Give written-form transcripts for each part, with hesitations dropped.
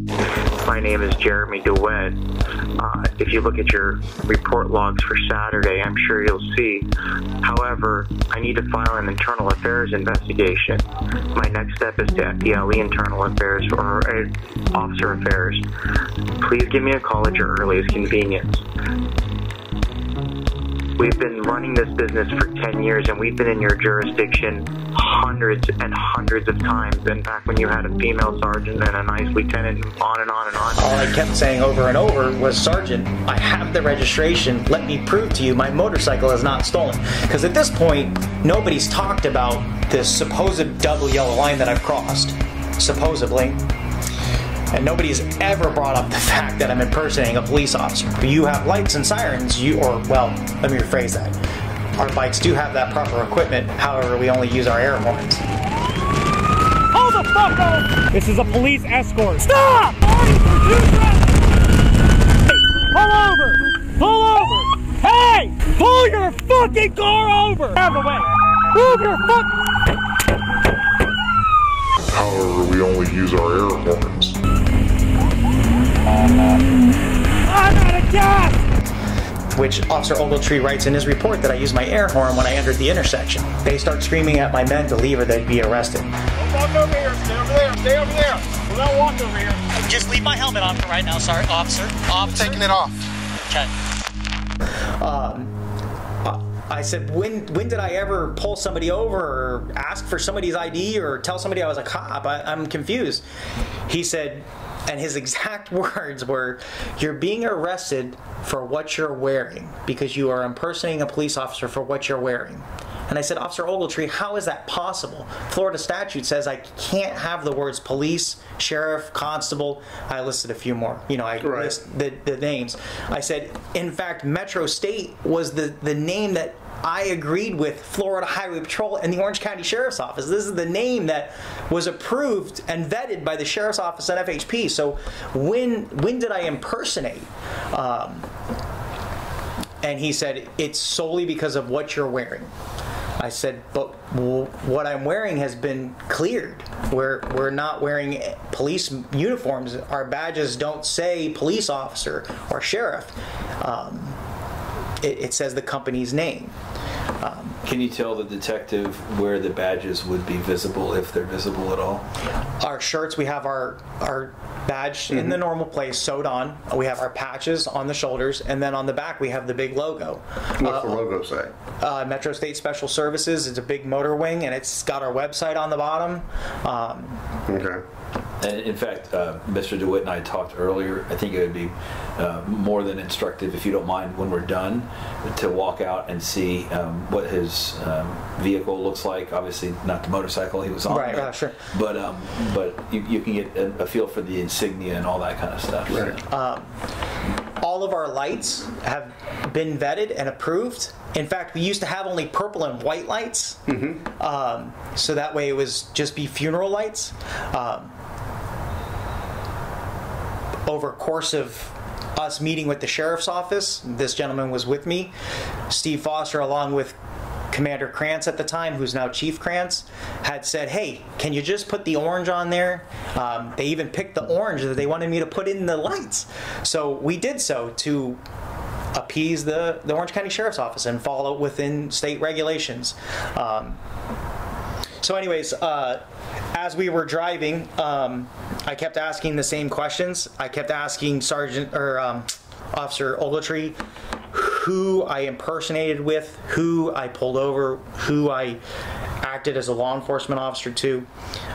My name is Jeremy DeWitt. If you look at your report logs for Saturday, I'm sure you'll see. However, I need to file an internal affairs investigation. My next step is to FDLE internal affairs or officer affairs. Please give me a call at your earliest convenience. We've been running this business for 10 years, and we've been in your jurisdiction hundreds and hundreds of times. In fact, when you had a female sergeant and a nice lieutenant, on and on and on. All I kept saying over and over was, Sergeant, I have the registration. Let me prove to you my motorcycle is not stolen. Because at this point, nobody's talked about this supposed double yellow line that I've crossed, supposedly. And nobody's ever brought up the fact that I'm impersonating a police officer. You have lights and sirens, well, let me rephrase that. Our bikes do have that proper equipment, however, we only use our air horns. Hold the fuck up! This is a police escort. Stop! Pull over! Pull over! Hey! Pull your fucking car over! Out of the way! Move your fuck! However, we only use our air horns. I'm out of gas! Which Officer Ogletree writes in his report that I used my air horn when I entered the intersection. They start screaming at my men to leave or they'd be arrested. Don't walk over here, stay over there, stay over there. We'll not walk over here. Just leave my helmet on for right now, sorry, officer. I'm taking it off. Okay. I said, when did I ever pull somebody over or ask for somebody's ID or tell somebody I was a cop? I'm confused. He said, and his exact words were, you're being arrested for what you're wearing because you are impersonating a police officer for what you're wearing. And I said, Officer Ogletree, how is that possible? Florida statute says I can't have the words police, sheriff, constable. I listed a few more. You know, I listed the names. I said, in fact, Metro State was the name that I agreed with Florida Highway Patrol and the Orange County Sheriff's Office. This is the name that was approved and vetted by the Sheriff's Office and FHP. So when did I impersonate? And he said, it's solely because of what you're wearing. I said, but what I'm wearing has been cleared. We're not wearing police uniforms. Our badges don't say police officer or sheriff. It says the company's name. Can you tell the detective where the badges would be visible, if they're visible at all? Our shirts, we have our badge in the normal place sewed on. We have our patches on the shoulders, and then on the back we have the big logo. What's the logo say? Metro State Special Services. It's a big motor wing, and it's got our website on the bottom. Okay. And in fact, Mr. DeWitt and I talked earlier. I think it would be more than instructive, if you don't mind, when we're done, to walk out and see what his vehicle looks like. Obviously, not the motorcycle he was on. Right, sure. But you can get a feel for the insignia and all that kind of stuff. Right. All of our lights have been vetted and approved. In fact, we used to have only purple and white lights. So that way it was just be funeral lights. Over a course of us meeting with the sheriff's office, this gentleman was with me, Steve Foster, along with Commander Krantz at the time, who's now Chief Krantz, had said, hey, can you just put the orange on there? They even picked the orange that they wanted me to put in the lights. So we did so to appease the Orange County Sheriff's Office and follow within state regulations. So anyways, as we were driving, I kept asking the same questions. I kept asking Officer Ogletree who I impersonated with, who I pulled over, who I acted as a law enforcement officer to.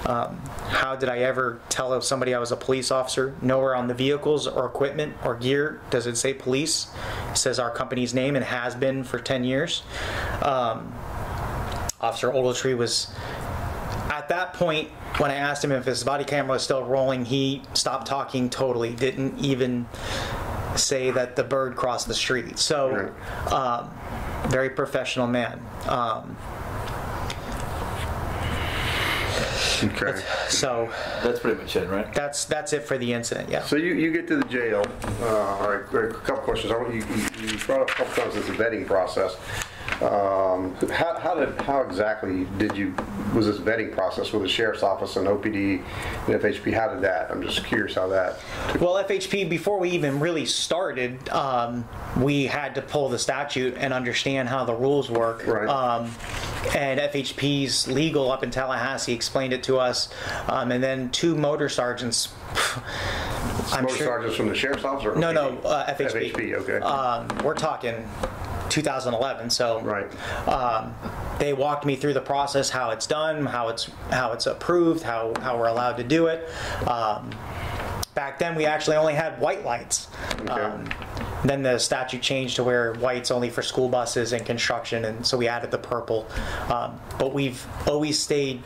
How did I ever tell somebody I was a police officer? Nowhere on the vehicles or equipment or gear does it say police. It says our company's name and has been for 10 years. Officer Ogletree was, at that point, when I asked him if his body camera was still rolling, he stopped talking totally, didn't even say that the bird crossed the street. So, very professional man. Okay. So that's pretty much it, right? That's it for the incident. Yeah. So you get to the jail. All right. A couple questions. You brought up a couple times this vetting process. How exactly was this vetting process with the sheriff's office and OPD and FHP? How did that? I'm just curious how that. Well, FHP, before we even really started, we had to pull the statute and understand how the rules work. Right. And FHP's legal up in Tallahassee explained it to us, and then 2 motor sergeants. Motor sergeants from the sheriff's office? Or No, OPD? FHP. FHP, okay. We're talking 2011, so Right. They walked me through the process, how it's done, how it's approved, how we're allowed to do it. Back then, we actually only had white lights. Okay. Then the statute changed to where white's only for school buses and construction, and so we added the purple. But we've always stayed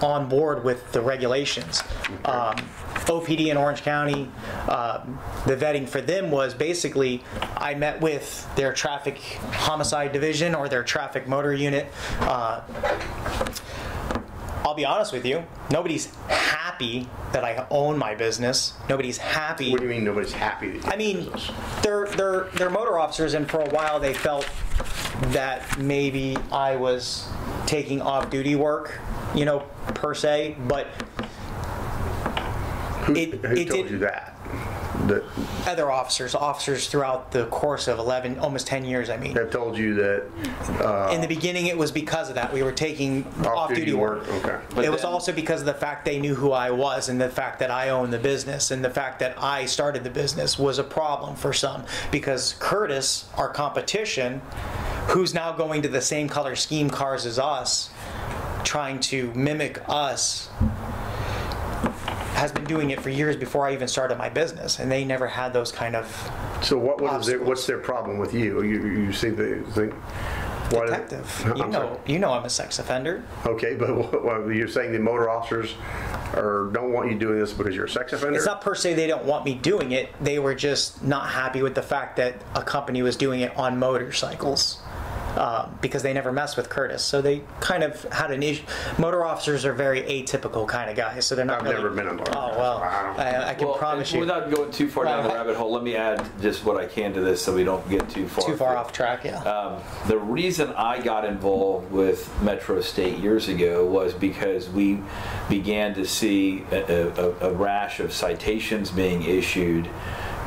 on board with the regulations. OPD in Orange County, the vetting for them was basically, I met with their traffic homicide division or their traffic motor unit. I'll be honest with you, nobody's happy that I own my business. Nobody's happy. What do you mean nobody's happy? I mean, they're motor officers, and for a while they felt that maybe I was taking off-duty work, per se, but Who told you that? Other officers throughout the course of 11, almost 10 years, I mean. Have told you that In the beginning, it was because of that. We were taking off-duty work. Okay. But it was also because of the fact they knew who I was, and the fact that I owned the business, and the fact that I started the business was a problem for some. Because Curtis, our competition, who's now going to the same color scheme cars as us, trying to mimic us, has been doing it for years before I even started my business, and they never had those kind of. So what's obstacles. their problem with you? You see the thing. Detective, you know I'm a sex offender. Okay, but you're saying the motor officers don't want you doing this because you're a sex offender? It's not per se they don't want me doing it. They were just not happy with the fact that a company was doing it on motorcycles. Because they never messed with Curtis, so they kind of had an issue. Motor officers are very atypical kind of guys, so they're not. I've really, never been a motor Oh well, I can promise you. Without going too far down the rabbit hole, let me add just what I can to this, so we don't get too far off track. Yeah. The reason I got involved with Metro State years ago was because we began to see a rash of citations being issued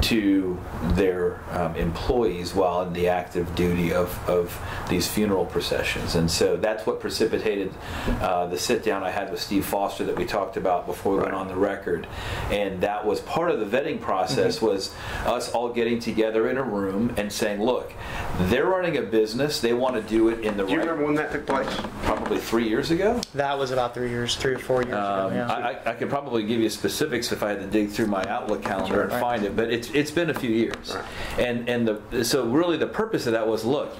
to their employees while in the active duty of these funeral processions. And so that's what precipitated the sit down I had with Steve Foster that we talked about before we went on the record. And that was part of the vetting process, was us all getting together in a room and saying, look, they're running a business, they want to do it in the right. Do you remember when that took place? Probably 3 years ago. That was about 3 or 4 years ago. Yeah. I could probably give you specifics if I had to dig through my Outlook calendar and find it, but it's been a few years. Right. So really the purpose of that was, look,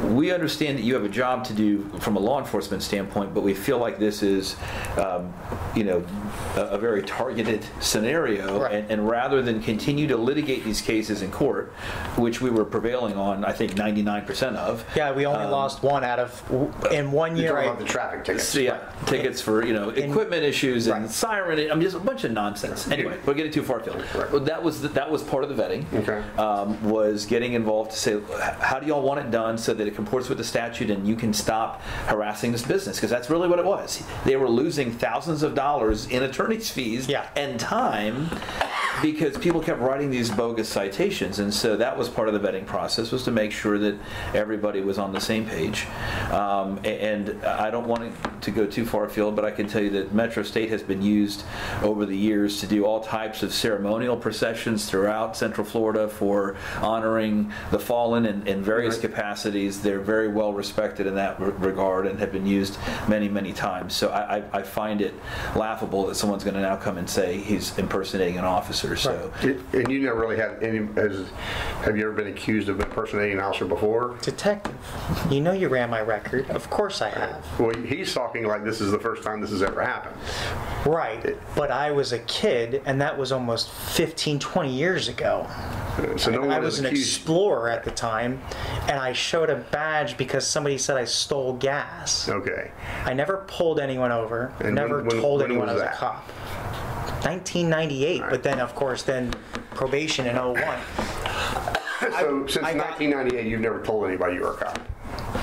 we understand that you have a job to do from a law enforcement standpoint, but we feel like this is a very targeted scenario, right. and rather than continue to litigate these cases in court, which we were prevailing on, I think 99% of. Yeah, we only lost one out of in 1 year. You're talking about the traffic tickets. So, yeah, tickets for equipment issues and siren. I mean, just a bunch of nonsense. Anyway, we're getting too far afield. Right. Well, that was part of the vetting. Okay. Was getting involved to say, how do y'all want it done so that it comports with the statute and you can stop harassing this business? Because that's really what it was. They were losing thousands of dollars in attorney's fees and time because people kept writing these bogus citations. And so that was part of the vetting process, was to make sure that everybody was on the same page. And I don't want to go too far afield, but I can tell you that Metro State has been used over the years to do all types of ceremonial processions throughout Central Florida for honoring the fallen in various capacities. They're very well respected in that regard and have been used many, many times. So I find it laughable that someone's going to now come and say he's impersonating an officer. So, and you never really had any. Have you ever been accused of impersonating an officer before? Detective, you ran my record. Of course I have. Well, he's talking like this is the first time this has ever happened. Right, but I was a kid, and that was almost 15, 20 years ago. So no one I was an accused. explorer at the time, and I showed a badge because somebody said I stole gas. Okay. I never pulled anyone over. And never when told anyone I was was that? a cop. 1998, Right. but then, of course, then probation in 01. So since 1998, you've never told anybody you were a cop?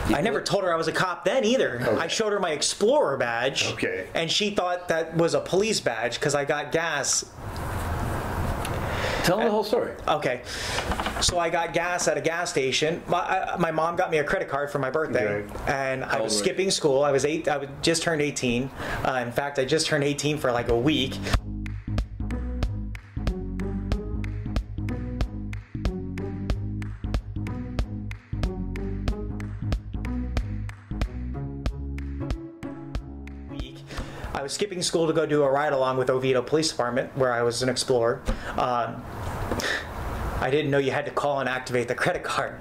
I never told her I was a cop then either. Okay. I showed her my Explorer badge. Okay. And she thought that was a police badge because I got gas. Tell them the whole story. Okay. So I got gas at a gas station. My mom got me a credit card for my birthday, Okay. and I was skipping school. I was just turned 18. In fact, I just turned 18 for like a week. I was skipping school to go do a ride along with Oviedo Police Department, where I was an explorer. I didn't know you had to call and activate the credit card.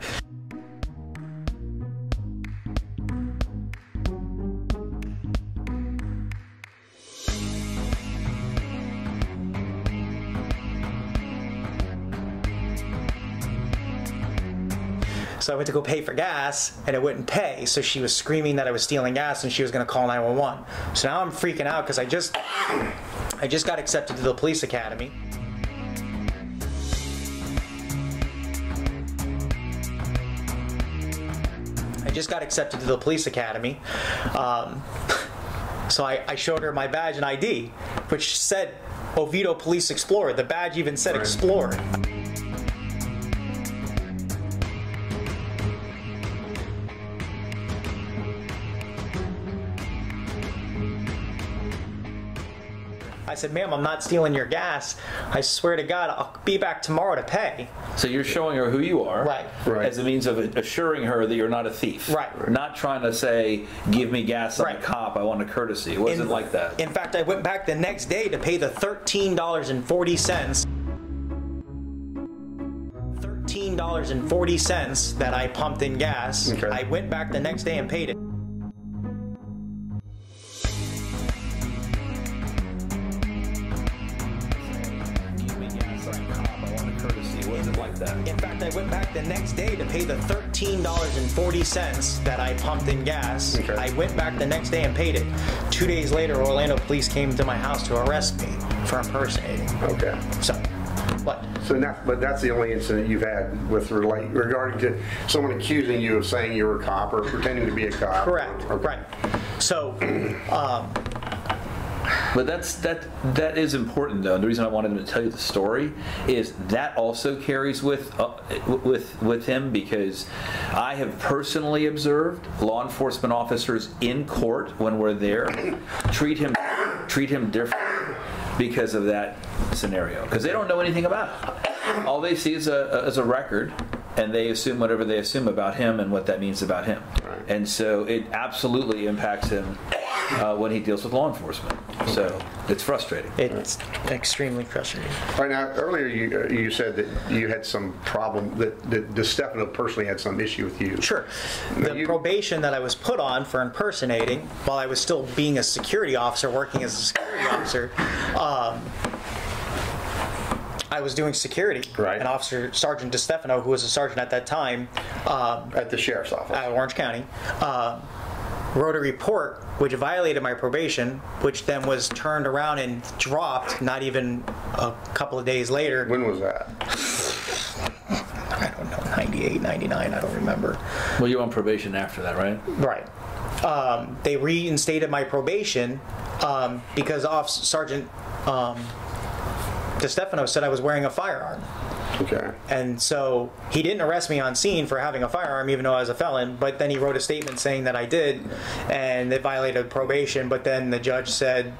So I went to go pay for gas, and it wouldn't pay. So she was screaming that I was stealing gas, and she was going to call 911. So now I'm freaking out because I just got accepted to the police academy. So I showed her my badge and ID, which said Oviedo Police Explorer. The badge even said Explorer. I said, ma'am, I'm not stealing your gas. I swear to God, I'll be back tomorrow to pay. So you're showing her who you are, Right. as a means of assuring her that you're not a thief. Right. Not trying to say, give me gas, I'm a Right. cop, I want a courtesy. It wasn't like that. In fact, I went back the next day to pay the $13.40. $13.40 that I pumped in gas. Okay. I went back the next day and paid it. Give me gas, I'm a cop, I want a courtesy. It wasn't like that. In fact, I went back the next day to pay the $13.40 that I pumped in gas. Okay. I went back the next day and paid it. 2 days later, Orlando police came to my house to arrest me for impersonating. Okay. So, what? But that's the only incident you've had with regarding to someone accusing you of saying you were a cop or pretending to be a cop. Correct. Okay. Right. So, But that is important though. And the reason I wanted to tell you the story is that also carries with him, because I have personally observed law enforcement officers in court when we're there treat him different because of that scenario, because they don't know anything about it. All they see is a record, and they assume whatever they assume about him and what that means about him. Right. And so it absolutely impacts him when he deals with law enforcement. So it's frustrating. it's extremely frustrating. Right now, earlier you said that you had some problem, that DeStefano personally had some issue with you. Sure. Now The probation that I was put on for impersonating, while I was still being a security officer, working as a security officer, I was doing security. Right. And Officer Sergeant DeStefano, who was a sergeant at that time, At the sheriff's office. at Orange County, wrote a report which violated my probation, which then was turned around and dropped not even a couple of days later. When was that? I don't know, 98, 99, I don't remember. Well, you were on probation after that, right? Right. They reinstated my probation because Sergeant DeStefano said I was wearing a firearm. Okay. And so he didn't arrest me on scene for having a firearm, even though I was a felon, but then he wrote a statement saying that I did, and it violated probation. But then the judge said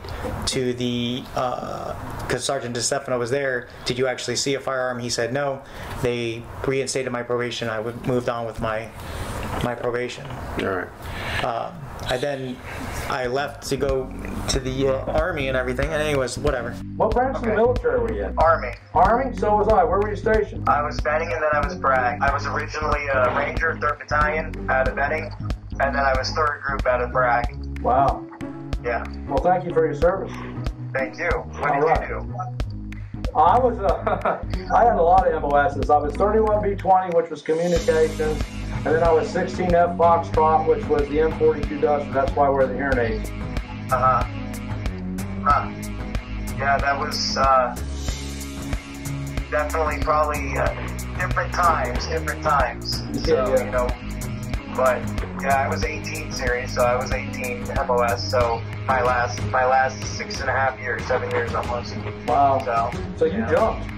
to because Sergeant DeStefano was there, did you actually see a firearm? He said no. They reinstated my probation. I moved on with my probation. All right. I left to go to the Army and everything, and anyways, whatever. What branch of the military were you in? Army. Army? So was I. Where were you stationed? I was Benning and then I was Bragg. I was originally a Ranger, 3rd Battalion out of Benning, and then I was 3rd Group out of Bragg. Wow. Yeah. Well, thank you for your service. Thank you. What All did right. you do? I was, I had a lot of MOSs. I was 31B20, which was communications, and then I was 16F Foxtrot, which was the M42 Duster. That's why I wear the hearing aids. Huh. Yeah, that was definitely probably. There different times. So, you know, but yeah, I was 18 series, so I was 18 MOS, so my last 6.5 years, 7 years almost. Wow. So you jumped.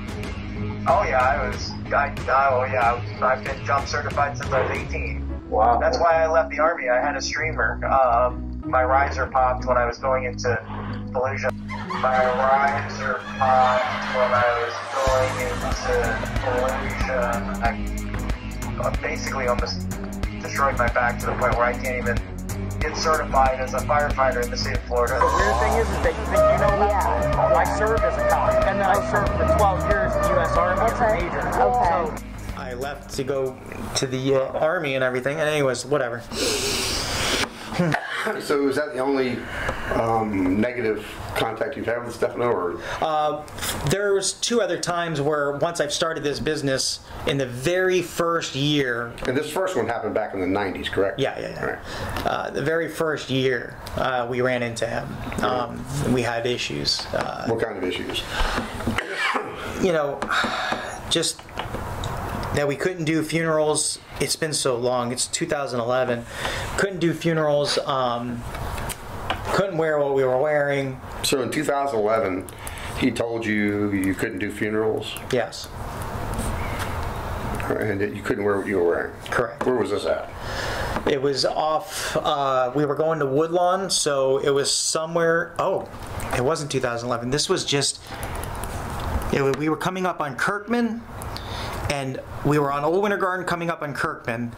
Oh yeah, I've been jump certified since I was 18. Wow. That's why I left the Army. I had a streamer. My riser popped when I was going into Fallujah. My riser popped when I was going into Fallujah. I basically almost destroyed my back to the point where I can't even get certified as a firefighter in the state of Florida. The weird thing is that you think you know that I served as a cop, and then I served for 12 years in the U.S. Army as a major. Okay. So I left to go to the Army and everything, and anyways, whatever. So is that the only negative contact you've had with Stefano? Or? There was 2 other times where once I've started this business, in the very first year. And this first one happened back in the 90s, correct? Yeah. Right. The very first year, we ran into him. We had issues. What kind of issues? You know, just that we couldn't do funerals. It's been so long. It's 2011. Couldn't do funerals. Couldn't wear what we were wearing. So in 2011, he told you couldn't do funerals? Yes. And that you couldn't wear what you were wearing? Correct. Where was this at? It was off, we were going to Woodlawn, so it was somewhere, it wasn't 2011. This was just, we were coming up on Kirkman, and we were on Old Winter Garden coming up on Kirkman.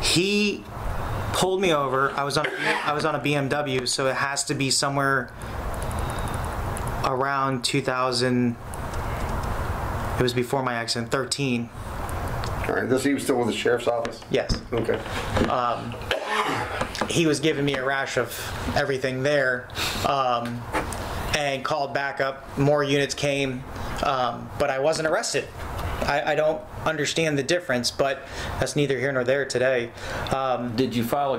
He pulled me over. I was on a BMW, so it has to be somewhere around 2000. It was before my accident, 13. All right. He was still with the sheriff's office? Yes. Okay. He was giving me a rash of everything there, and called back up. More units came, but I wasn't arrested. I don't understand the difference, but that's neither here nor there today. Didn't you file a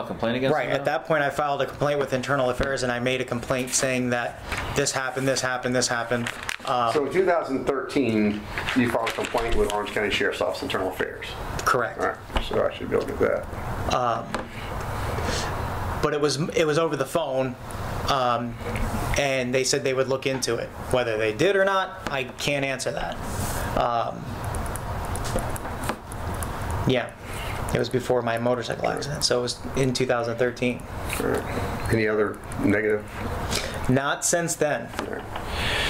complaint against Right, him? at that point I filed a complaint with Internal Affairs, and I made a complaint saying that this happened. So in 2013, you filed a complaint with Orange County Sheriff's Office Internal Affairs? Correct. All right, so I should be able to get that. But it was over the phone, and they said they would look into it. Whether they did or not, I can't answer that. Yeah, it was before my motorcycle accident, so it was in 2013. All right. Any other negative? Not since then. All right.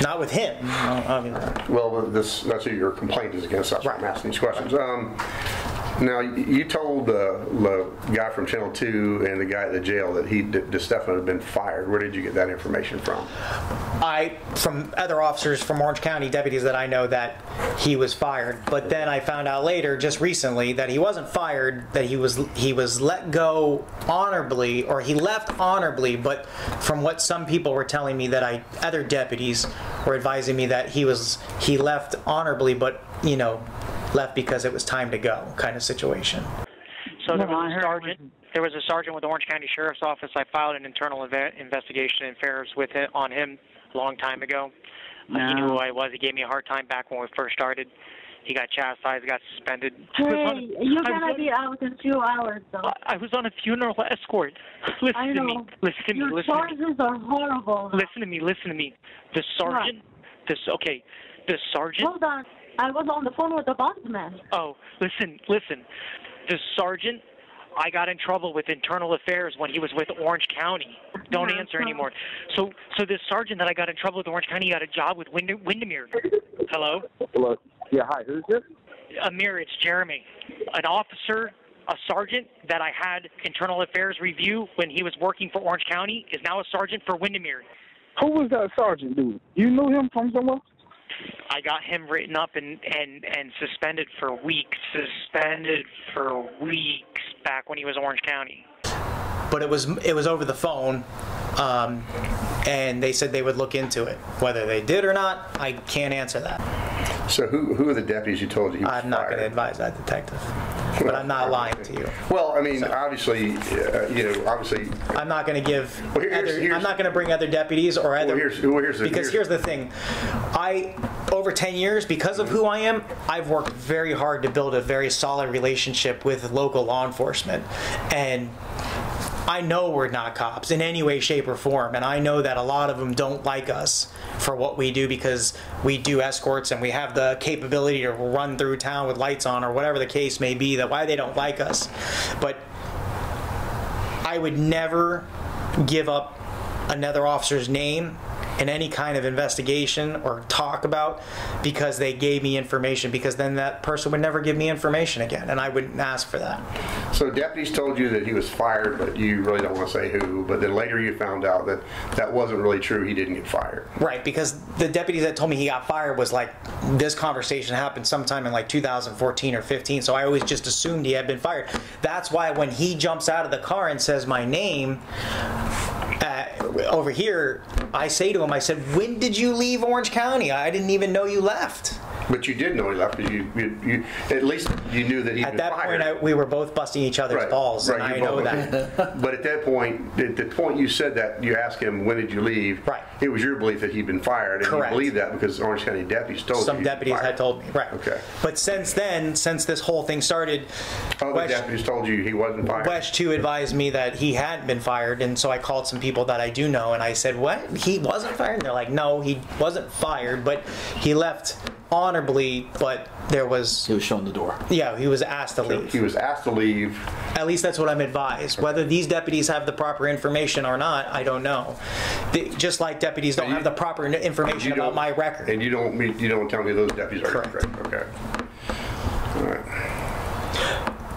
Not with him. Obviously. Well, that's what your complaint is against. That's why I'm asking these questions. Now, you told the guy from Channel 2 and the guy at the jail that Stefano had been fired. Where did you get that information from? From other officers from Orange County, deputies that I know, that he was fired. But then I found out later, just recently, that he wasn't fired, that he was let go honorably, or he left honorably. But from what some people were telling me, that other deputies were advising me that he left honorably, but left because it was time to go, kind of situation. So there was a sergeant with the Orange County Sheriff's Office. I filed an internal investigation and affairs on him a long time ago. He knew who I was. He gave me a hard time back when we first started. He got chastised, got suspended. Hey, you're gonna be out in 2 hours, though. I was on a funeral escort. Listen to me. Your charges are horrible. Listen to me. The sergeant. The sergeant. Hold on. I was on the phone with the boss man. Oh, listen. The sergeant, I got in trouble with Internal Affairs when he was with Orange County. Don't answer anymore. So this sergeant that I got in trouble with Orange County got a job with Windermere. Hello? Hello. Yeah, hi. Who's this? Amir, it's Jeremy. An officer, a sergeant that I had Internal Affairs review when he was working for Orange County is now a sergeant for Windermere. Who was that sergeant dude? You knew him from somewhere? I got him written up and suspended for weeks. Back when he was Orange County. But it was over the phone, and they said they would look into it. Whether they did or not, I can't answer that. So who are the deputies you told you he was I'm not fired? going to advise that, detective. But I'm not lying to you. Well, I mean, obviously, obviously. I'm not going to give. Well, I'm not going to bring other deputies or other. Here's the thing, over 10 years, because of who I am, I've worked very hard to build a very solid relationship with local law enforcement, and I know we're not cops in any way, shape, or form, and I know that a lot of them don't like us for what we do because we do escorts and we have the capability to run through town with lights on or whatever the case may be, that why they don't like us. But I would never give up another officer's name in any kind of investigation or talk about because they gave me information, because then that person would never give me information again, and I wouldn't ask for that. So deputies told you that he was fired, but you really don't want to say who, but then later you found out that that wasn't really true, he didn't get fired. Right, because the deputies that told me he got fired was like, this conversation happened sometime in like 2014 or 15, so I always just assumed he had been fired. That's why when he jumps out of the car and says my name, over here, I say to him, I said, when did you leave Orange County? I didn't even know you left. But you did know he left because you at least you knew that he'd been fired. At that point, we were both busting each other's balls, and I know that. But at that point, the point you said that, you asked him, when did you leave? Right. It was your belief that he'd been fired, and Correct. you believed that because Orange County deputies told you. Some deputies had told me, right. Okay. But since then, since this whole thing started, other deputies told you he wasn't fired? Wesh 2 advised me that he hadn't been fired, and so I called some people that I do know, and I said, what? He wasn't fired? And they're like, no, he wasn't fired, but he left honorably, but there was... He was shown the door. Yeah, he was asked to leave. He was asked to leave. At least that's what I'm advised. Whether these deputies have the proper information or not, I don't know. Just like deputies don't have the proper information about my record. And you don't tell me those deputies are correct. Okay. All right.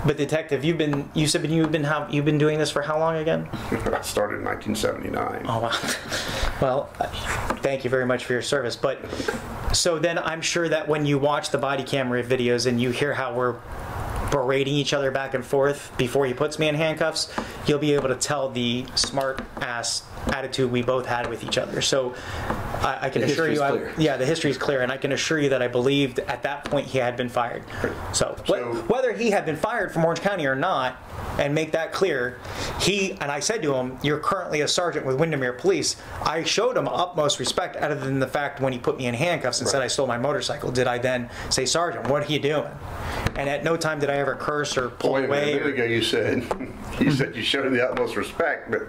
But detective, you've been doing this for how long again? I started in 1979. Oh wow. Well, thank you very much for your service. But so then I'm sure that when you watch the body camera videos and you hear how we're berating each other back and forth before he puts me in handcuffs, you'll be able to tell the smart ass attitude we both had with each other. So I can assure you, the history is clear, and I can assure you that I believed at that point he had been fired. So whether he had been fired from Orange County or not, and make that clear, and I said to him, you're currently a sergeant with Windermere Police. I showed him utmost respect, other than the fact when he put me in handcuffs and said I stole my motorcycle. Did I then say, Sergeant, what are you doing? And at no time did I ever curse or pull away. A minute ago you said you showed him the utmost respect, but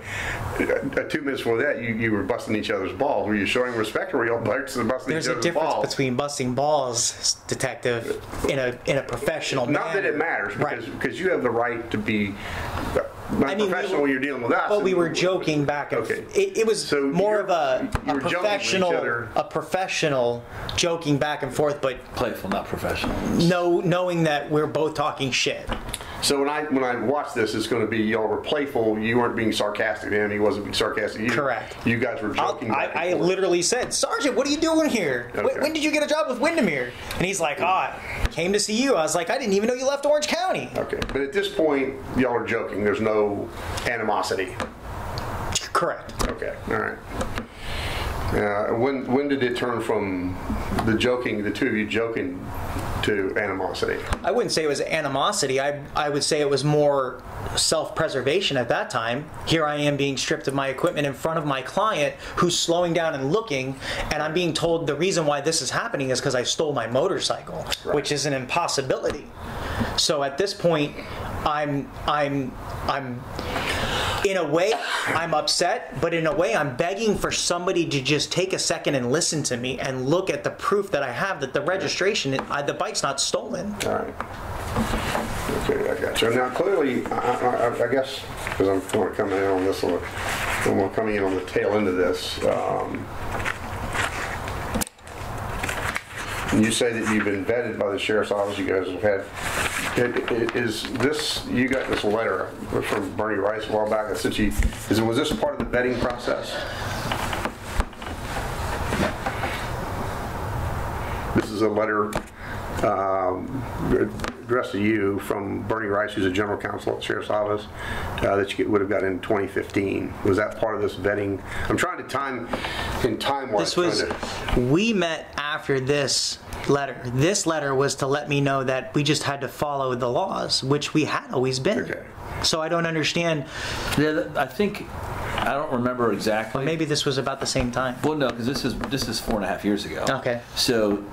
2 minutes before that you were busting each other's balls. Were you showing respect, or were you all busting each other's balls? There's a difference between busting balls, detective, in a professional manner. Not that it matters, because you have the right to be professional when you're dealing with us. Well, we were joking back and forth. It was more of a professional joking back and forth, but playful, not professional. No, knowing that we're both talking shit. So when I watch this, it's going to be y'all were playful. You weren't being sarcastic to him. He wasn't being sarcastic to you. Correct. You guys were joking. I literally said, Sergeant, what are you doing here? Okay. When did you get a job with Windermere? And he's like, I came to see you. I was like, I didn't even know you left Orange County. Okay. But at this point, y'all are joking. There's no animosity. Correct. Okay. All right. When did it turn from the two of you joking to animosity? I wouldn't say it was animosity. I would say it was more self-preservation at that time. Here I am being stripped of my equipment in front of my client who's slowing down and looking, and I'm being told the reason why this is happening is because I stole my motorcycle, which is an impossibility. So at this point, I'm in a way, I'm upset, but in a way, I'm begging for somebody to just take a second and listen to me and look at the proof that I have that the registration, the bike's not stolen. All right. Okay, I got you. Now, clearly, I guess, because I'm going to come in on this, I'm coming in on the tail end of this. You say that you've been vetted by the sheriff's office. You guys have had. You got this letter from Bernie Rice a while back that said was this part of the vetting process? This is a letter addressed to you from Bernie Rice, who's a general counsel at the sheriff's office, that you would have gotten in 2015. Was that part of this vetting? I'm trying to time. in time-wise. We met after this letter. This letter was to let me know that we just had to follow the laws, which we had always been. Okay. So I don't understand. Yeah, I don't remember exactly. Or maybe this was about the same time. Well, no, because this is 4.5 years ago. Okay. So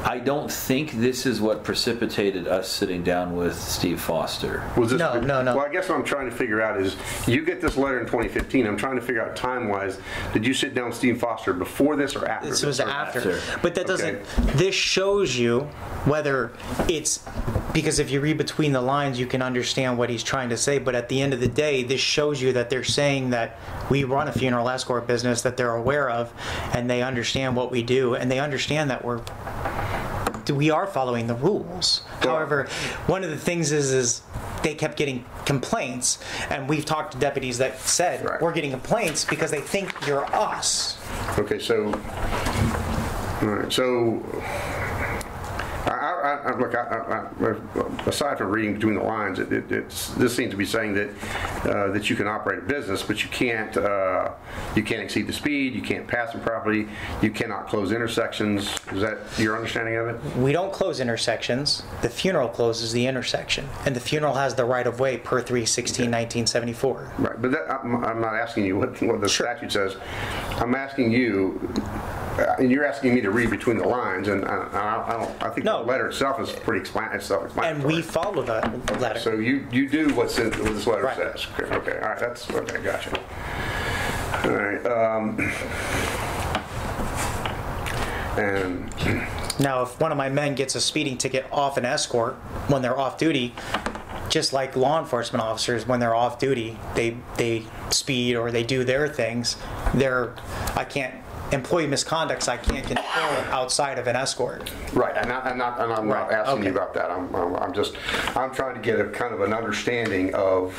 I don't think this is what precipitated us sitting down with Steve Foster. Was this, No. Well, I guess what I'm trying to figure out is, you get this letter in 2015. I'm trying to figure out time-wise, did you sit down with Steve Foster before this or after This this? was after. But that doesn't, Okay. this shows you whether it's, because if you read between the lines, you can understand what he's trying to say. But at the end of the day, this shows you that they're saying that we run a funeral escort business that they're aware of, and they understand what we do, and they understand that we are following the rules. However, one of the things is they kept getting complaints, and we've talked to deputies that said, Right. we're getting complaints because they think you're us. Okay, so, all right, so, look, aside from reading between the lines, this seems to be saying that you can operate a business, but you can't exceed the speed, you can't pass them properly, you cannot close intersections. Is that your understanding of it? We don't close intersections. The funeral closes the intersection, and the funeral has the right of way per 3/16/1974. Right, but I'm not asking you what the statute says. I'm asking you. And you're asking me to read between the lines, and I think the letter itself is pretty self-explanatory. And we follow the letter. So you do what this letter Right. says. Okay, all right, that's okay. Gotcha. All right. And Now, if one of my men gets a speeding ticket off an escort when they're off duty, just like law enforcement officers, when they're off duty, they speed or they do their things. Employee misconducts I can't control outside of an escort. right, and I'm not asking you about that. I'm trying to get a kind of an understanding of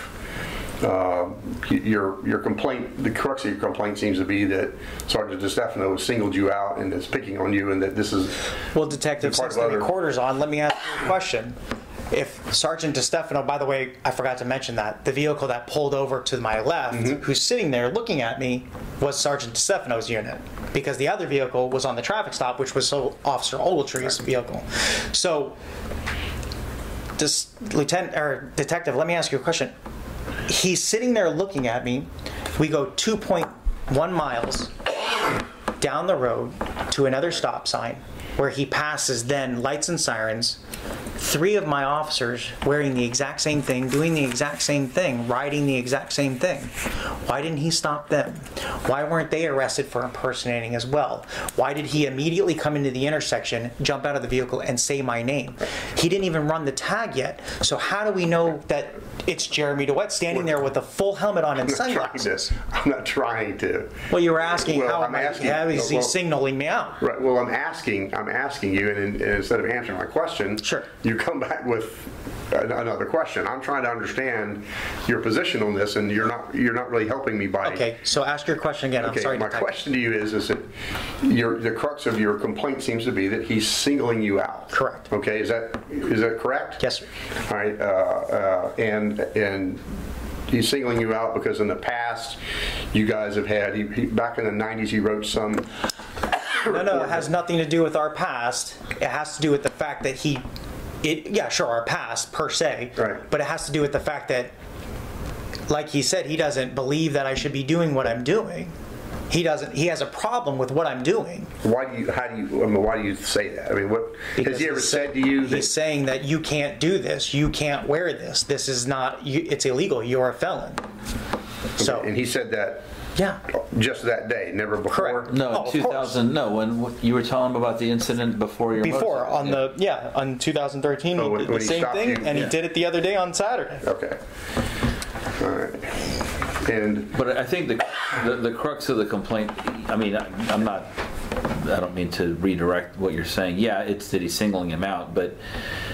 your complaint. The crux of your complaint seems to be that Sergeant DeStefano singled you out and is picking on you, and that this is. Well, Detective, since the recorder's on, let me ask you a question. If Sergeant DeStefano, by the way, I forgot to mention that, the vehicle that pulled over to my left, who's sitting there looking at me, was Sergeant DeStefano's unit. Because the other vehicle was on the traffic stop, which was Officer Ogletree's vehicle. So, Detective, let me ask you a question. He's sitting there looking at me. We go 2.1 miles down the road to another stop sign where he passes then lights and sirens. 3 of my officers wearing the exact same thing, doing the exact same thing, riding the exact same thing. Why didn't he stop them? Why weren't they arrested for impersonating as well? Why did he immediately come into the intersection, jump out of the vehicle, and say my name? He didn't even run the tag yet. So how do we know that it's Jeremy DeWitt standing there with a full helmet on and sunglasses? I'm not trying to. Well, you were asking how is he signaling me out? Right. Well, I'm asking you, and instead of answering my question, sure, you come back with another question. I'm trying to understand your position on this, and you're not really helping me by. Okay. So ask your question again. Okay, I'm sorry. My question to you is that the crux of your complaint seems to be that he's singling you out. Correct. Okay. Is that correct? Yes, sir. All right. And he's singling you out because in the past you guys have had, back in the 90s he wrote some. No, it has nothing to do with our past. It has to do with the fact that our past per se, right. But it has to do with the fact that, like he said, he doesn't believe that I should be doing what I'm doing. He has a problem with what I'm doing. Why do you say that? I mean, what has he ever said to you? He's saying that you can't do this, you can't wear this. This is not. It's illegal. You're a felon. Okay. So, and he said that. Yeah. Just that day, never before. Correct. No, 2000. No, when you were telling him about the incident before your on 2013, he did the same thing, and he did it the other day on Saturday. Okay. All right. But I think the crux of the complaint. I mean, I don't mean to redirect what you're saying. Yeah, it's that he's singling him out, but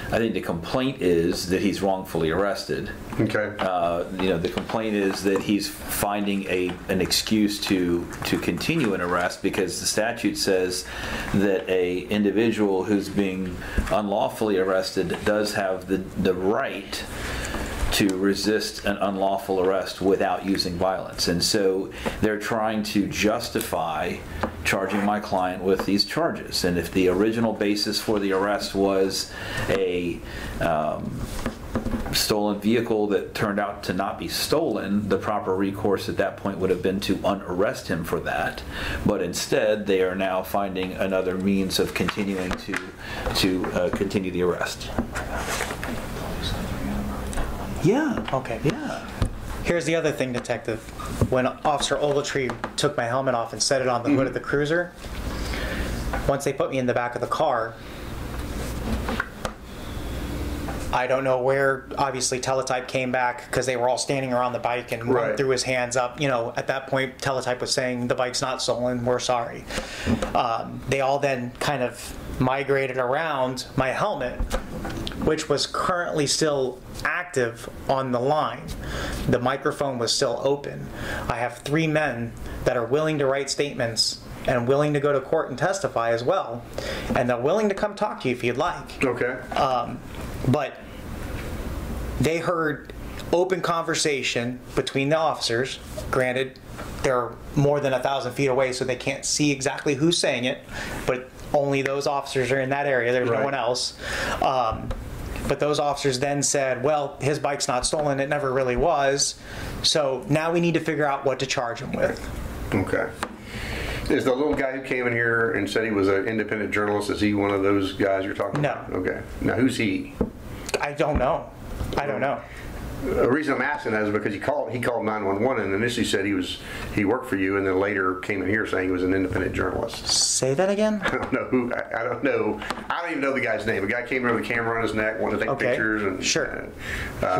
I think the complaint is that he's wrongfully arrested. Okay. The complaint is that he's finding an excuse to continue an arrest because the statute says that a individual who's being unlawfully arrested does have the right to resist an unlawful arrest without using violence. And so they're trying to justify charging my client with these charges. And if the original basis for the arrest was a stolen vehicle that turned out to not be stolen, the proper recourse at that point would have been to unarrest him for that. But instead, they are now finding another means of continuing to continue the arrest. Yeah. Okay. Yeah. Here's the other thing, Detective. When Officer Ogletree took my helmet off and set it on the hood of the cruiser, once they put me in the back of the car, I don't know where, obviously, Teletype came back because they were all standing around the bike and one threw his hands up. You know, at that point, Teletype was saying, the bike's not stolen, we're sorry. They all then kind of migrated around my helmet, which was currently still active on the line. The microphone was still open. I have 3 men that are willing to write statements and willing to go to court and testify as well. And they're willing to come talk to you if you'd like. Okay. But they heard open conversation between the officers. Granted, they're more than 1,000 feet away, so they can't see exactly who's saying it, but only those officers are in that area. There's no one else. But those officers then said, well, his bike's not stolen. It never really was. So now we need to figure out what to charge him with. Okay. Is the little guy who came in here and said he was an independent journalist, is he one of those guys you're talking about? No. Okay. Now, who's he? I don't know. I don't know. The reason I'm asking that is because he called 911 and initially said he worked for you, and then later came in here saying he was an independent journalist. Say that again? I don't know who. I don't know. I don't even know the guy's name. A guy came in with a camera on his neck, wanted to take pictures. And, sure.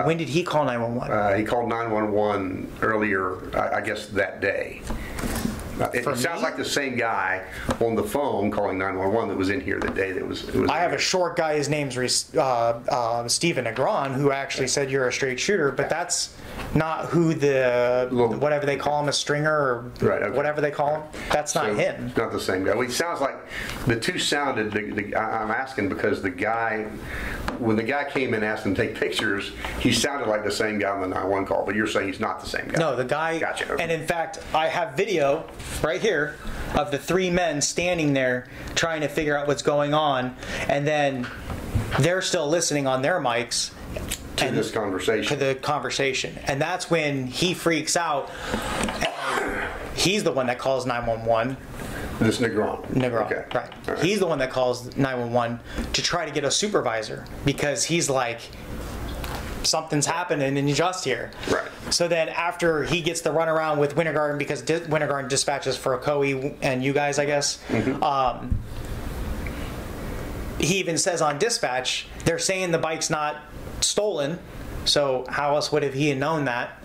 When did he call 911? He called 911 earlier, I guess that day. It sounds like the same guy on the phone calling 911 that was in here the day that was. I have a short guy. His name's Stephen Negron, who actually said you're a straight shooter, but that's not who the whatever they call him, a stringer or whatever they call him. That's not him. It's not the same guy. Well, it sounds like the two sounded. I'm asking because the guy, when the guy came in and asked him to take pictures, he sounded like the same guy on the 911 call. But you're saying he's not the same guy. No, the guy. Gotcha. And in fact, I have video right here of the 3 men standing there trying to figure out what's going on, and then they're still listening on their mics to this conversation. To the conversation. And that's when he freaks out. He's the one that calls 911. This Negron. Okay. Right. He's the one that calls 911 to try to get a supervisor because he's like, something's happening and just here. Right. So then after he gets the runaround with Wintergarden, because Wintergarden dispatches for Coe and you guys, I guess, he even says on dispatch, they're saying the bike's not stolen, so how else would he have known that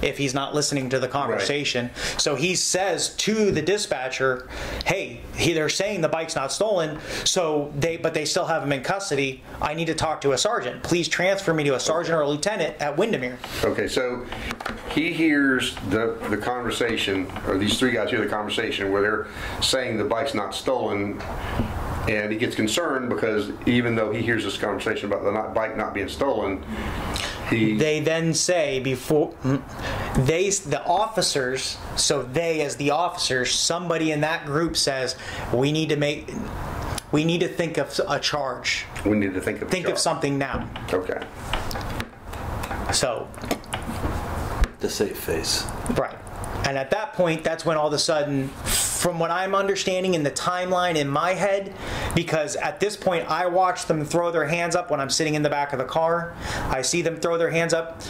if he's not listening to the conversation? Right. So he says to the dispatcher, hey, they're saying the bike's not stolen, but they still have him in custody. I need to talk to a sergeant. Please transfer me to a sergeant or a lieutenant at Windermere. Okay, so he hears the conversation, or these 3 guys hear the conversation where they're saying the bike's not stolen, and he gets concerned because even though he hears this conversation about the bike not being stolen, they then say the officers, somebody in that group says, we need to think of a charge. We need to think of something now. Okay. So. The safe face. Right. And at that point, that's when all of a sudden, from what I'm understanding in the timeline in my head, because at this point I watch them throw their hands up when I'm sitting in the back of the car. I see them throw their hands up.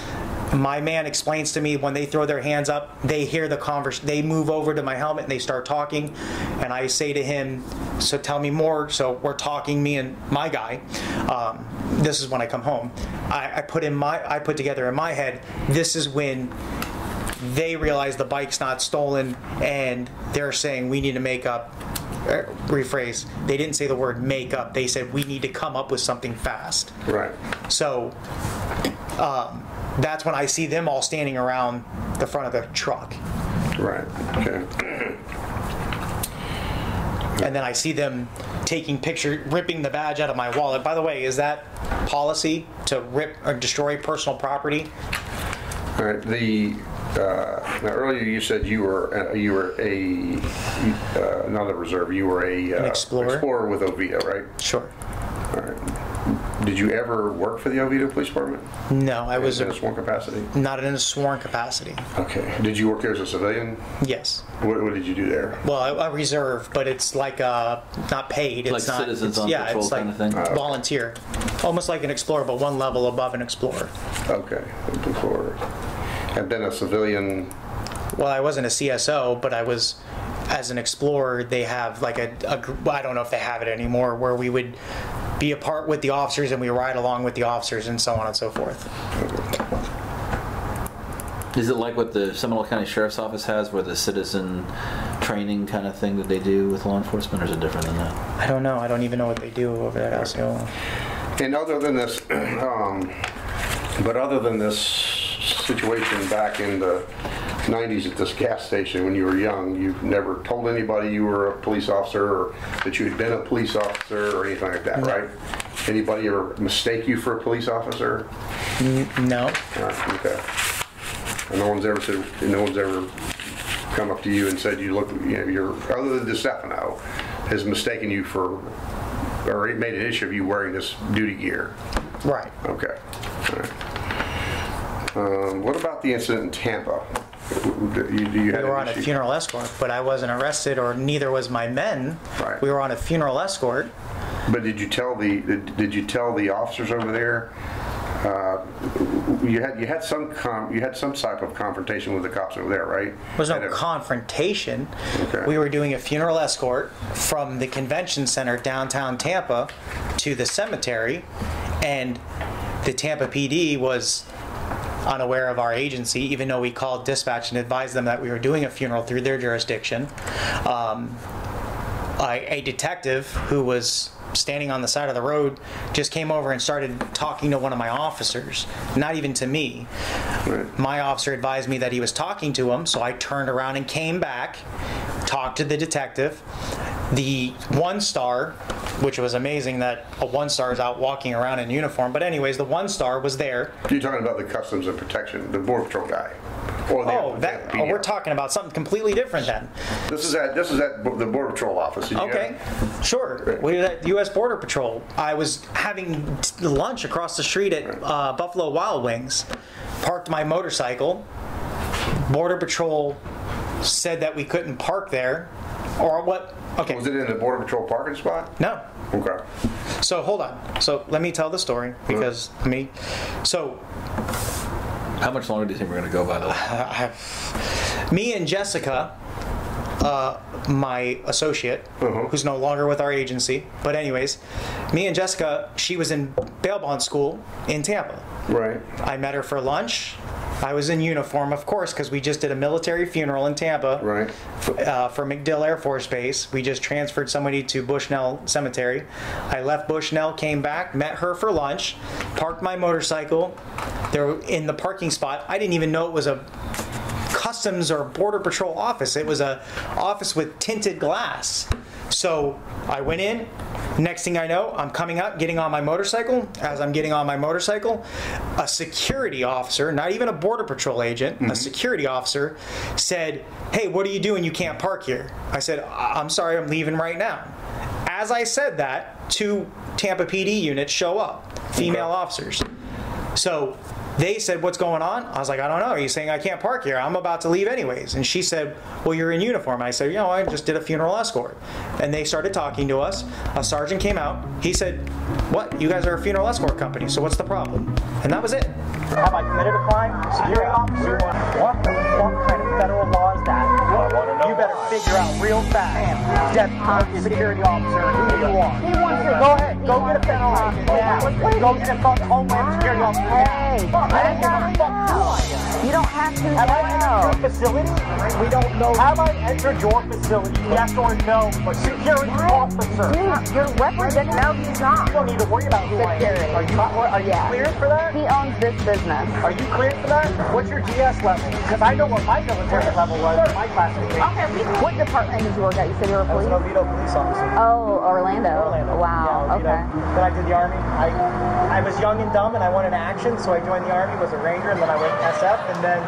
My man explains to me when they throw their hands up, they hear the conversation. They move over to my helmet and they start talking. And I say to him, so tell me more. So we're talking, me and my guy. This is when I come home. I put together in my head, this is when they realize the bike's not stolen and they're saying we need to make up, rephrase, they didn't say the word make up, they said we need to come up with something fast. Right. So that's when I see them all standing around the front of the truck. Right. Okay. And then I see them taking ripping the badge out of my wallet. By the way, is that policy to rip or destroy personal property? All right. Now earlier you said you were not a reserve. You were an explorer. Explorer with Oviedo, right? Sure. All right. Did you ever work for the Oviedo Police Department? No, I was in a sworn capacity. Not in a sworn capacity. Okay. Did you work there as a civilian? Yes. What did you do there? Well, a reserve, but it's like not paid. It's like not citizens on patrol it's kind like of thing. Volunteer, almost like an explorer, but one level above an explorer. Okay, explorer. And then a civilian. Well, I wasn't a CSO, but I was. As an explorer, they have like I don't know if they have it anymore, where we would be apart with the officers and we ride along with the officers and so on and so forth. Is it like what the Seminole County Sheriff's Office has, where the citizen training kind of thing that they do with law enforcement, or is it different than that? I don't know. I don't even know what they do over at Osceola. And other than this, situation back in the 90s at this gas station when you were young, you've never told anybody you were a police officer or that you had been a police officer or anything like that, right? Anybody ever mistake you for a police officer? No. Okay. And no one's ever come up to you and said you look, you're, other than DeStefano, has mistaken you for, or made an issue of you wearing this duty gear. Right. Okay. All right. What about the incident in Tampa? We were on a funeral escort, but I wasn't arrested, or neither was my men. Right. We were on a funeral escort. But did you tell the officers over there? You had some type of confrontation with the cops over there, right? There was no confrontation. Okay. We were doing a funeral escort from the convention center downtown Tampa to the cemetery, and the Tampa PD was unaware of our agency, even though we called dispatch and advised them that we were doing a funeral through their jurisdiction. A detective who was standing on the side of the road just came over and started talking to one of my officers, not even to me. Right. My officer advised me that he was talking to him, so I turned around and came back, talked to the detective. The 1-star, which was amazing that a 1-star is out walking around in uniform, but anyways, the 1-star was there. You're talking about the Customs and Protection, the Border Patrol guy. We're talking about something completely different then. This is at the Border Patrol office. Okay, sure. We were at U.S. Border Patrol. I was having lunch across the street at Buffalo Wild Wings. Parked my motorcycle. Border Patrol said that we couldn't park there, or what? Okay. Was it in the Border Patrol parking spot? No. Okay. So hold on. So let me tell the story because how much longer do you think we're going to go, by the way? Me and Jessica, my associate, who's no longer with our agency, but anyways, me and Jessica, she was in bail bond school in Tampa. Right. I met her for lunch. I was in uniform, of course, because we just did a military funeral in Tampa. Right. For MacDill Air Force Base. We just transferred somebody to Bushnell Cemetery. I left Bushnell, came back, met her for lunch, parked my motorcycle there in the parking spot. I didn't even know it was a Customs or Border Patrol office. It was a office with tinted glass. So I went in. Next thing I know, I'm coming up, getting on my motorcycle. As I'm getting on my motorcycle, a security officer, not even a Border Patrol agent, a security officer said, "Hey, what are you doing? You can't park here." I said, "I'm sorry, I'm leaving right now." As I said that, 2 Tampa PD units show up, female officers. So they said, "What's going on?" I was like, "I don't know. He's saying I can't park here. I'm about to leave anyways." And she said, "Well, you're in uniform." I said, "I just did a funeral escort." And they started talking to us. A sergeant came out. He said, "What? You guys are a funeral escort company, so what's the problem?" And that was it. Have I committed a crime? Security officer? What the fuck kind of federal law is that? You better figure out real fast. Deputy security officer, who you are. Go ahead, go get a federal agent now. Go get a Homeland Security officer now. You don't have to Have I entered your facility? We don't know. Have I entered your facility? Yes or no? Security officer. Dude, you're representing. No, he's not. You don't need to worry about who I am. Are you cleared for that? He owns this business. Are you cleared for that? What's your GS level? Because I know what my military level was, my classification. Okay, we can What department did you work at? You said you were a police? I was an Oviedo police officer. Oh, Orlando. Yeah, Wow, Oviedo. okay. Then I did the Army. I was young and dumb and I wanted action, so I joined the Army, was a Ranger, and then I went SF, and then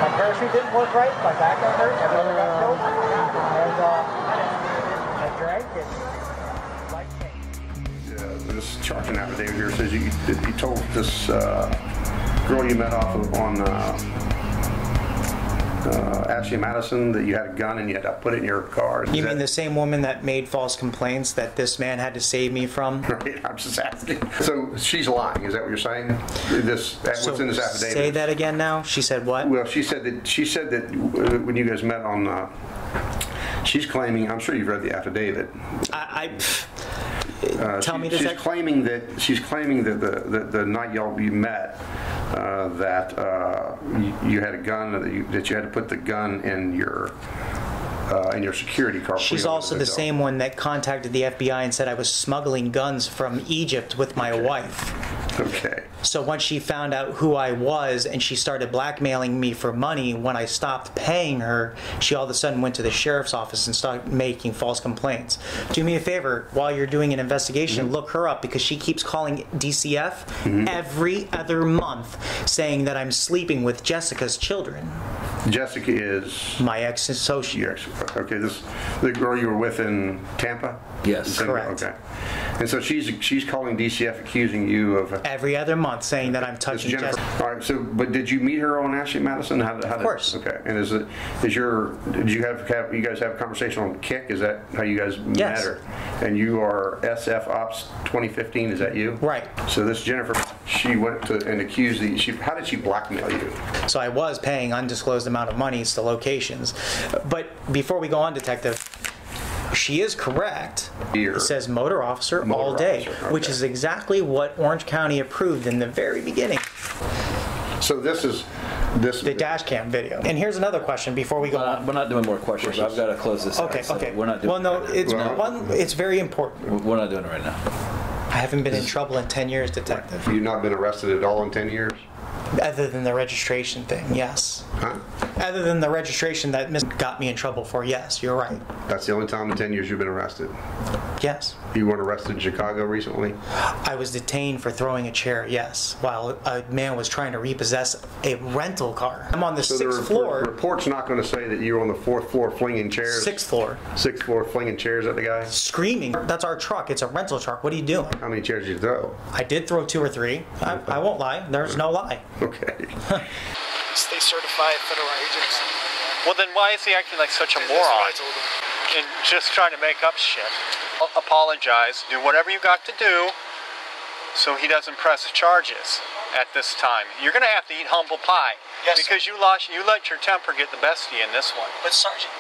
my parachute didn't work right, my back got hurt, my brother got killed, and I drank it. Life changed. This charging affidavit here says you told this girl you met off of on Ashley Madison that you had a gun and you had to put it in your car. You mean the same woman that made false complaints that this man had to save me from? Right, I'm just asking. So she's lying, is that what you're saying? What's in this affidavit? Say that again now. She said what? Well, she said that when you guys met on, she's claiming, I'm sure you've read the affidavit. Tell me this. She's claiming that the night you met, that you had a gun, that you had to put the gun in your security car. She's also the same one that contacted the FBI and said I was smuggling guns from Egypt with my wife. Okay. So once she found out who I was and she started blackmailing me for money, when I stopped paying her, she all of a sudden went to the sheriff's office and started making false complaints. Do me a favor, while you're doing an investigation, look her up, because she keeps calling DCF every other month saying that I'm sleeping with Jessica's children. Jessica is my ex-associate. Okay, the girl you were with in Tampa? Yes. Correct. Okay. And so she's calling DCF accusing you of every other month saying that I'm touching Jessica. All right. So, but did you meet her on Ashley Madison? Of course. Okay. And did you guys have a conversation on Kick? Is that how you guys met her? And you are SF Ops 2015. Is that you? Right. So this Jennifer, she went to and accused how did she blackmail you? So I was paying undisclosed amount of monies to locations. But before we go on, Detective, she is correct. It says motor officer all day, which is exactly what Orange County approved in the very beginning. So this is the dash cam video. And here's another question before we go on. We're not doing more questions. I've got to close this out. So Okay. We're not doing well, no, it's very important. We're not doing it right now. I haven't been in trouble in 10 years, Detective. You've not been arrested at all in 10 years? Other than the registration thing, yes. Huh? Other than the registration that got me in trouble for, yes, you're right. That's the only time in 10 years you've been arrested? Yes. You weren't arrested in Chicago recently? I was detained for throwing a chair, yes, while a man was trying to repossess a rental car. I'm on the 6th floor. The report's not going to say that you were on the 4th floor flinging chairs? 6th floor. 6th floor flinging chairs at the guy? Screaming. That's our truck. It's a rental truck. What are you doing? How many chairs did you throw? I did throw 2 or 3. I won't lie. There's no lie. Okay. State certified federal agents. Well, then why is he acting like such a moron? And just trying to make up shit. Apologize. Do whatever you got to do so he doesn't press charges at this time. You're going to have to eat humble pie. Yes, because you let your temper get the best of you in this one. But Sergeant,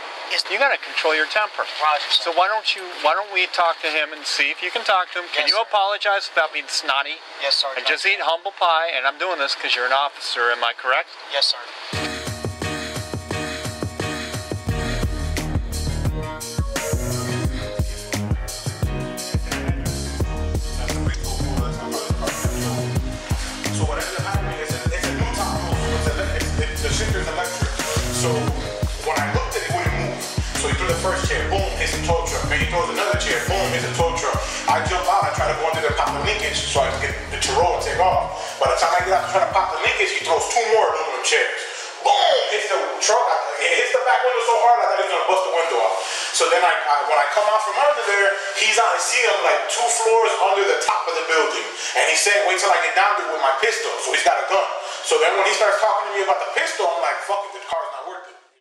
you got to control your temper. Roger. So why don't we talk to him and see if you can talk to him? Can you apologize without being snotty? Yes, Sergeant. And just eat humble pie, and I'm doing this because you're an officer, am I correct? Yes, Sergeant. So when I looked at it, it wouldn't move. So he threw the first chair, boom, hits the tow truck. Then he throws another chair, boom, hits the tow truck. I jump out, I try to go under the pop the linkage so I can get the to roll and take off. By the time I get out to try to pop the linkage, he throws 2 more aluminum chairs. Boom, hits the truck. It hits the back window so hard I thought he was gonna bust the window off. So then when I come out from under there, I see him like 2 floors under the top of the building. And he's saying, wait till I get down there with my pistol. So he's got a gun. So then when he starts talking to me about the pistol, I'm like, fuck it, the car's